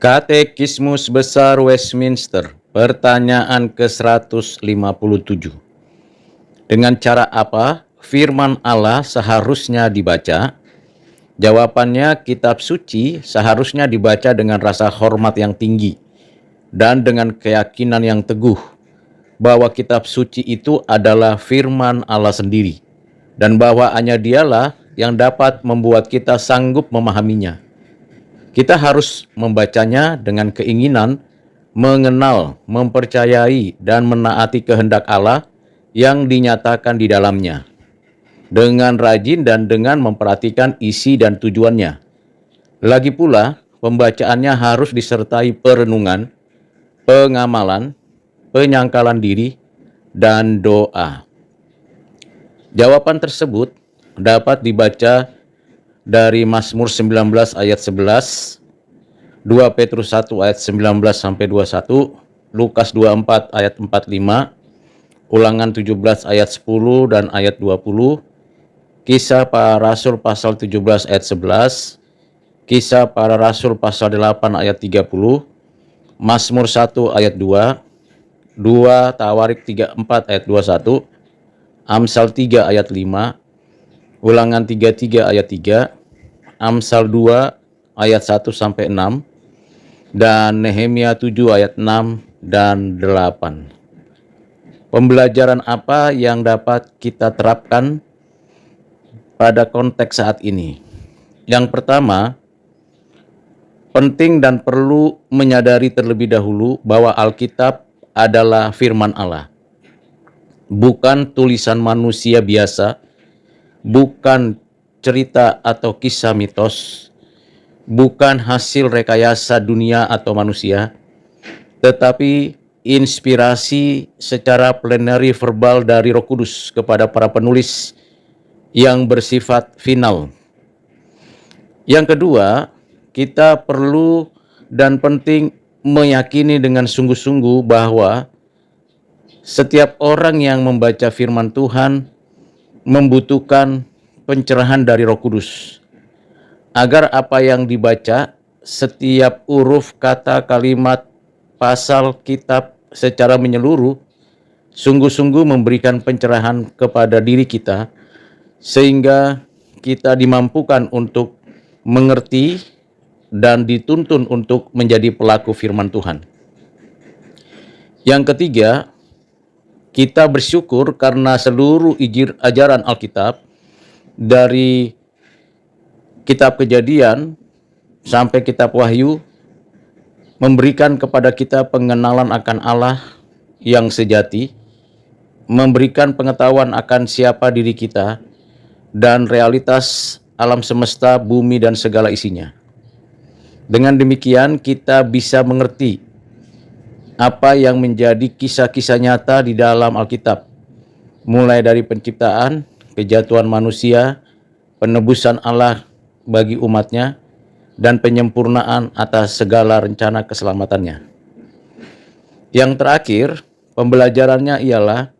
Katekismus Besar Westminster, pertanyaan ke-157. Dengan cara apa firman Allah seharusnya dibaca? Jawabannya, kitab suci seharusnya dibaca dengan rasa hormat yang tinggi dan dengan keyakinan yang teguh bahwa kitab suci itu adalah firman Allah sendiri dan bahwa hanya Dialah yang dapat membuat kita sanggup memahaminya. Kita harus membacanya dengan keinginan mengenal, mempercayai, dan menaati kehendak Allah yang dinyatakan di dalamnya, dengan rajin dan dengan memperhatikan isi dan tujuannya. Lagi pula, pembacaannya harus disertai perenungan, pengamalan, penyangkalan diri, dan doa. Jawaban tersebut dapat dibaca dari Mazmur 19 ayat 11, 2 Petrus 1 ayat 19 sampai 21, Lukas 24 ayat 45, Ulangan 17 ayat 10 dan ayat 20, Kisah Para Rasul pasal 17 ayat 11, Kisah Para Rasul pasal 8 ayat 30, Mazmur 1 ayat 2, 2 Tawarik 34 ayat 21, Amsal 3 ayat 5, Ulangan 33 ayat 3, Amsal 2 ayat 1 sampai 6, dan Nehemia 7 ayat 6 dan 8. Pembelajaran apa yang dapat kita terapkan pada konteks saat ini? Yang pertama, penting dan perlu menyadari terlebih dahulu bahwa Alkitab adalah firman Allah, bukan tulisan manusia biasa, bukan cerita atau kisah mitos, bukan hasil rekayasa dunia atau manusia, tetapi inspirasi secara plenary verbal dari Roh Kudus kepada para penulis yang bersifat final. Yang kedua, kita perlu dan penting meyakini dengan sungguh-sungguh bahwa setiap orang yang membaca firman Tuhan membutuhkan pencerahan dari Roh Kudus, agar apa yang dibaca, setiap huruf, kata, kalimat, pasal, kitab secara menyeluruh, sungguh-sungguh memberikan pencerahan kepada diri kita, sehingga kita dimampukan untuk mengerti dan dituntun untuk menjadi pelaku firman Tuhan. Yang ketiga, kita bersyukur karena seluruh ajaran Alkitab, dari kitab Kejadian sampai kitab Wahyu, memberikan kepada kita pengenalan akan Allah yang sejati, memberikan pengetahuan akan siapa diri kita, dan realitas alam semesta, bumi, dan segala isinya. Dengan demikian, kita bisa mengerti apa yang menjadi kisah-kisah nyata di dalam Alkitab, mulai dari penciptaan, kejatuhan manusia, penebusan Allah bagi umatnya, dan penyempurnaan atas segala rencana keselamatannya. Yang terakhir, pembelajarannya ialah,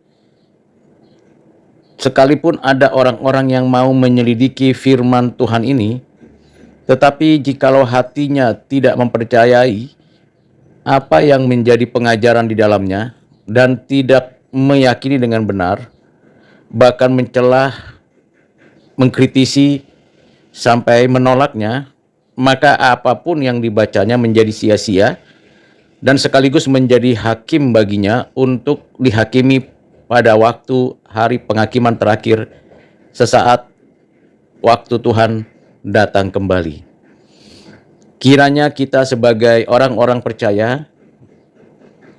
sekalipun ada orang-orang yang mau menyelidiki firman Tuhan ini, tetapi jikalau hatinya tidak mempercayai apa yang menjadi pengajaran di dalamnya dan tidak meyakini dengan benar, bahkan mencelah, mengkritisi, sampai menolaknya, maka apapun yang dibacanya menjadi sia-sia dan sekaligus menjadi hakim baginya untuk dihakimi pada waktu hari penghakiman terakhir, sesaat waktu Tuhan datang kembali. Kiranya kita sebagai orang-orang percaya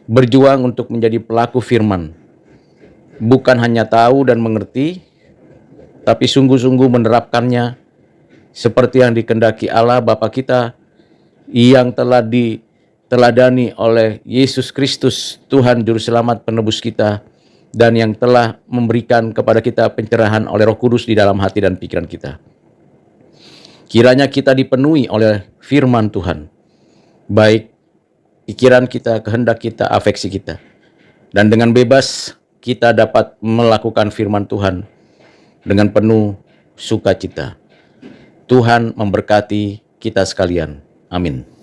berjuang untuk menjadi pelaku firman, bukan hanya tahu dan mengerti, tapi sungguh-sungguh menerapkannya seperti yang dikehendaki Allah Bapa kita yang telah diteladani oleh Yesus Kristus, Tuhan Juru Selamat Penebus kita, dan yang telah memberikan kepada kita pencerahan oleh Roh Kudus di dalam hati dan pikiran kita. Kiranya kita dipenuhi oleh firman Tuhan, baik pikiran kita, kehendak kita, afeksi kita, dan dengan bebas kita dapat melakukan firman Tuhan dengan penuh sukacita. Tuhan memberkati kita sekalian. Amin.